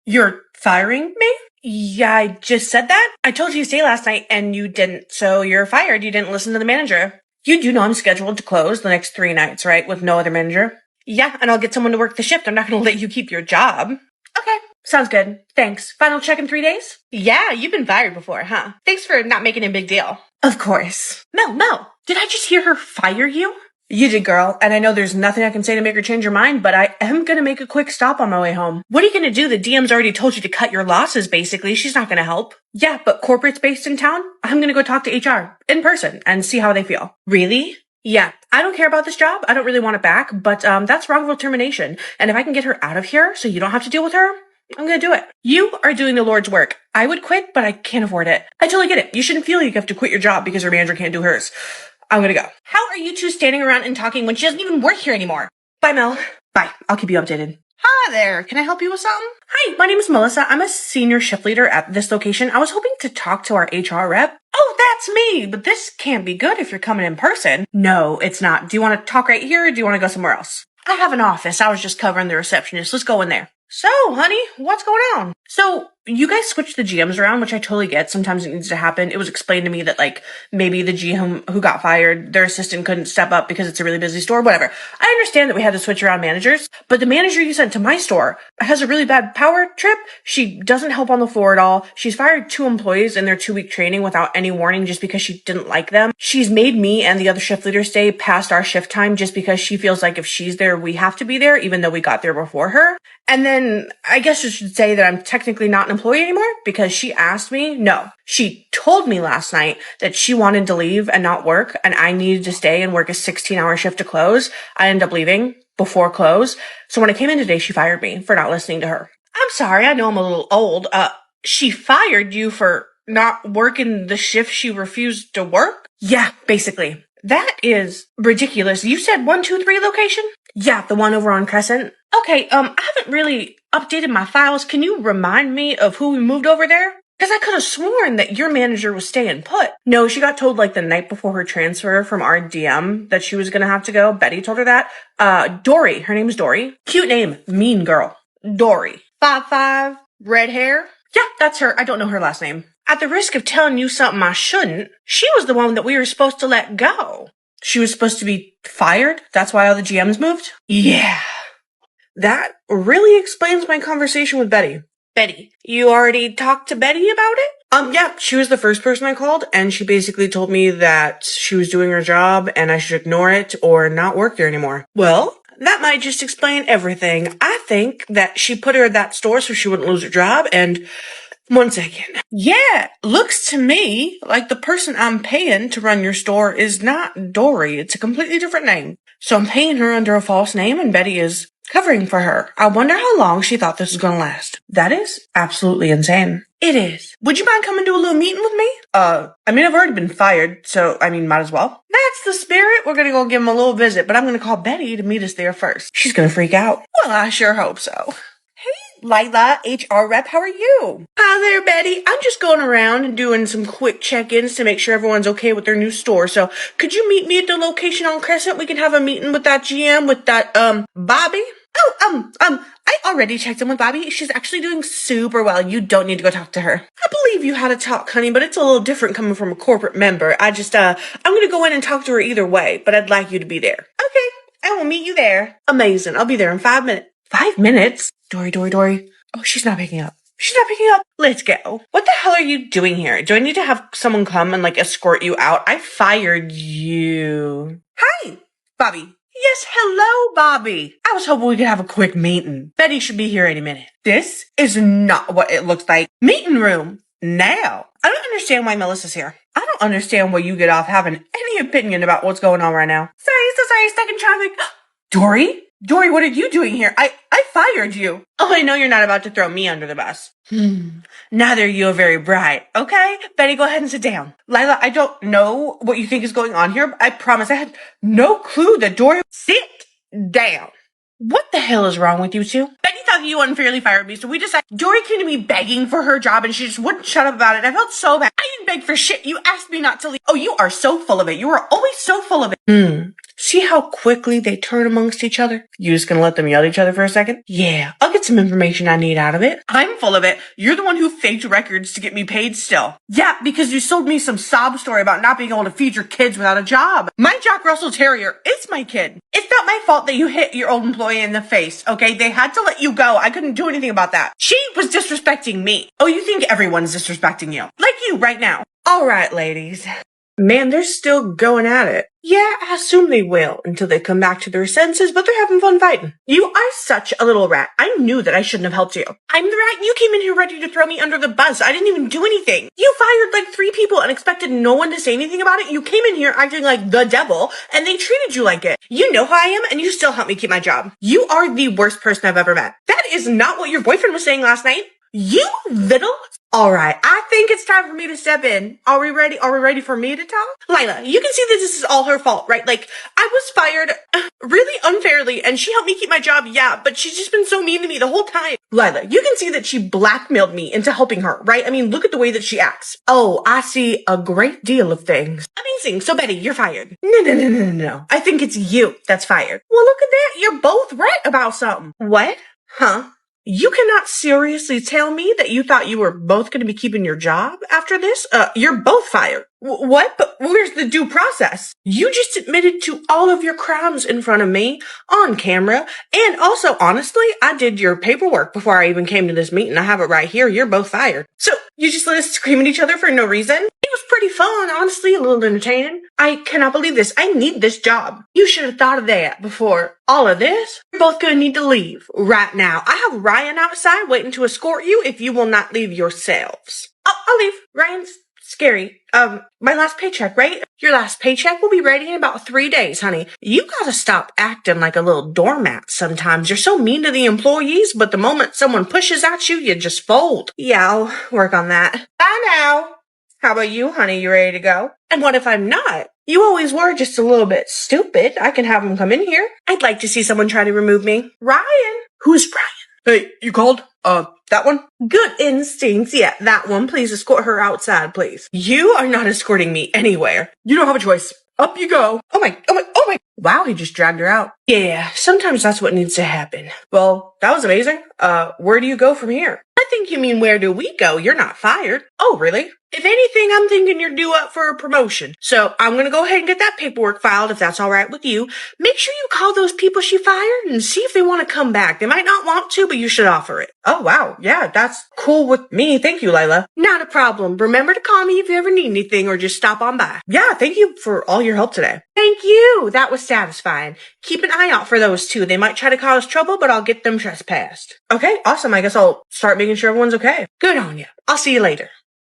You're firing me? Yeah, I just said that. I told you to stay last night and you didn't, so you're fired. You didn't listen to the manager. You do know I'm scheduled to close the next 3 nights, right? With no other manager? Yeah, and I'll get someone to work the shift. I'm not gonna let you keep your job. Okay, sounds good. Thanks. Final check in 3 days? Yeah, you've been fired before, huh? Thanks for not making a big deal. Of course. Mel, did I just hear her fire you? You did, girl, and I know there's nothing I can say to make her change her mind, but I am gonna make a quick stop on my way home. What are you gonna do? The DM's already told you to cut your losses, basically. She's not gonna help. Yeah, but corporate's based in town? I'm gonna go talk to HR in person and see how they feel. Really? Yeah, I don't care about this job. I don't really want it back, but that's wrongful termination. And if I can get her out of here so you don't have to deal with her, I'm gonna do it. You are doing the Lord's work. I would quit, but I can't afford it. I totally get it. You shouldn't feel like you have to quit your job because your manager can't do hers. I'm gonna go. How are you two standing around and talking when she doesn't even work here anymore? Bye, Mel. Bye. I'll keep you updated. Hi there. Can I help you with something? Hi, my name is Melissa. I'm a senior shift leader at this location. I was hoping to talk to our HR rep. Oh, that's me, but this can't be good if you're coming in person. No, it's not. Do you want to talk right here or do you want to go somewhere else? I have an office. I was just covering the receptionist. Let's go in there. So, honey, what's going on? So, you guys switched the GMs around, which I totally get. Sometimes it needs to happen. It was explained to me that, maybe the GM who got fired, their assistant couldn't step up because it's a really busy store, whatever. I understand that we had to switch around managers, but the manager you sent to my store has a really bad power trip. She doesn't help on the floor at all. She's fired 2 employees in their 2-week training without any warning just because she didn't like them. She's made me and the other shift leaders stay past our shift time just because she feels like if she's there, we have to be there, even though we got there before her. And then I guess you should say that I'm technically not an employee anymore because she asked me. No, she told me last night that she wanted to leave and not work and I needed to stay and work a 16-hour shift to close. I ended up leaving before close. So when I came in today, she fired me for not listening to her. I'm sorry. I know I'm a little old. She fired you for not working the shift she refused to work? Yeah, basically. That is ridiculous. You said 123 location? Yeah, the one over on Crescent. Okay, I haven't really updated my files. Can you remind me of who we moved over there? Because I could have sworn that your manager was staying put. No, she got told the night before her transfer from our DM that she was gonna have to go. Betty told her that. Dory. Her name's Dory. Cute name. Mean girl. Dory. 5'5", red hair. Yeah, that's her. I don't know her last name. At the risk of telling you something I shouldn't, she was the one that we were supposed to let go. She was supposed to be fired? That's why all the GMs moved? Yeah. That really explains my conversation with Betty. Betty, you already talked to Betty about it? Yeah, she was the first person I called, and she basically told me that she was doing her job and I should ignore it or not work there anymore. Well, that might just explain everything. I think that she put her at that store so she wouldn't lose her job, and 1 second. Yeah, looks to me like the person I'm paying to run your store is not Dory. It's a completely different name. So I'm paying her under a false name and Betty is covering for her. I wonder how long she thought this was going to last. That is absolutely insane. It is. Would you mind coming to a little meeting with me? I've already been fired, so, might as well. That's the spirit. We're going to go give him a little visit, but I'm going to call Betty to meet us there first. She's going to freak out. Well, I sure hope so. Lila, HR rep, how are you? Hi there, Betty. I'm just going around and doing some quick check-ins to make sure everyone's okay with their new store. So could you meet me at the location on Crescent? We can have a meeting with that GM, with that, Bobby. I already checked in with Bobby. She's actually doing super well. You don't need to go talk to her. I believe you had a talk, honey, but it's a little different coming from a corporate member. I'm going to go in and talk to her either way, but I'd like you to be there. Okay, I will meet you there. Amazing. I'll be there in 5 minutes. 5 minutes? Dory. Oh, she's not picking up. Let's go. What the hell are you doing here? Do I need to have someone come and escort you out? I fired you. Hi, Bobby. Yes, hello, Bobby. I was hoping we could have a quick meeting. Betty should be here any minute. This is not what it looks like. Meeting room. Now. I don't understand why Melissa's here. I don't understand why you get off having any opinion about what's going on right now. Sorry, stuck in traffic. Dory, what are you doing here? I fired you. Oh, I know you're not about to throw me under the bus. Neither you are very bright, okay? Betty, go ahead and sit down. Lila, I don't know what you think is going on here. I promise I had no clue that Dory... Sit down. What the hell is wrong with you two? Betty thought that you unfairly fired me, so we decided Dory came to me begging for her job and she just wouldn't shut up about it. I felt so bad. I didn't beg for shit. You asked me not to leave. Oh, you are so full of it. You are always so full of it. See how quickly they turn amongst each other? You just gonna let them yell at each other for a second? Yeah, I'll get some information I need out of it. I'm full of it. You're the one who faked records to get me paid still. Yeah, because you sold me some sob story about not being able to feed your kids without a job. My Jack Russell Terrier is my kid. It's not my fault that you hit your old employee in the face, okay? They had to let you go. I couldn't do anything about that. She was disrespecting me. Oh, you think everyone's disrespecting you? Like you right now. All right, ladies. Man, they're still going at it. Yeah, I assume they will until they come back to their senses, but they're having fun fighting. You are such a little rat. I knew that I shouldn't have helped you. I'm the rat. You came in here ready to throw me under the bus. I didn't even do anything. You fired like 3 people and expected no one to say anything about it. You came in here acting like the devil, and they treated you like it. You know who I am, and you still helped me keep my job. You are the worst person I've ever met. That is not what your boyfriend was saying last night. You little... All right, I think it's time for me to step in. Are we ready? Are we ready for me to talk? Lila, you can see that this is all her fault, right? Like, I was fired really unfairly, and she helped me keep my job, yeah, but she's just been so mean to me the whole time. Lila, you can see that she blackmailed me into helping her, right? I mean, look at the way that she acts. Oh, I see a great deal of things. Amazing. So, Betty, you're fired. No. I think it's you that's fired. Well, look at that. You're both right about something. What? Huh? You cannot seriously tell me that you thought you were both going to be keeping your job after this? You're both fired. What? But where's the due process? You just admitted to all of your crimes in front of me on camera. And also, honestly, I did your paperwork before I even came to this meeting. I have it right here. You're both fired. So you just let us scream at each other for no reason? It was pretty fun, honestly, a little entertaining. I cannot believe this. I need this job. You should have thought of that before all of this. You're both going to need to leave right now. I have Ryan outside waiting to escort you if you will not leave yourselves. I'll leave. Ryan's scary. My last paycheck, right? Your last paycheck will be ready in about 3 days, honey. You gotta stop acting like a little doormat sometimes. You're so mean to the employees, but the moment someone pushes at you, you just fold. Yeah, I'll work on that. Bye now. How about you, honey? You ready to go? And what if I'm not? You always were just a little bit stupid. I can have him come in here. I'd like to see someone try to remove me. Ryan. Who's Ryan? Hey, you called? That one? Good instincts. Yeah, that one. Please escort her outside, please. You are not escorting me anywhere. You don't have a choice. Up you go. Oh my. Wow, he just dragged her out. Yeah, sometimes that's what needs to happen. Well, that was amazing. Where do you go from here? I think you mean where do we go? You're not fired. Oh, really? If anything, I'm thinking you're due up for a promotion. So I'm going to go ahead and get that paperwork filed if that's all right with you. Make sure you call those people she fired and see if they want to come back. They might not want to, but you should offer it. Oh, wow. Yeah, that's cool with me. Thank you, Lila. Not a problem. Remember to call me if you ever need anything or just stop on by. Yeah, thank you for all your help today. Thank you. That was satisfying. Keep an eye out for those two. They might try to cause trouble, but I'll get them trespassed. Okay, awesome. I guess I'll start making sure everyone's okay. Good on you. I'll see you later.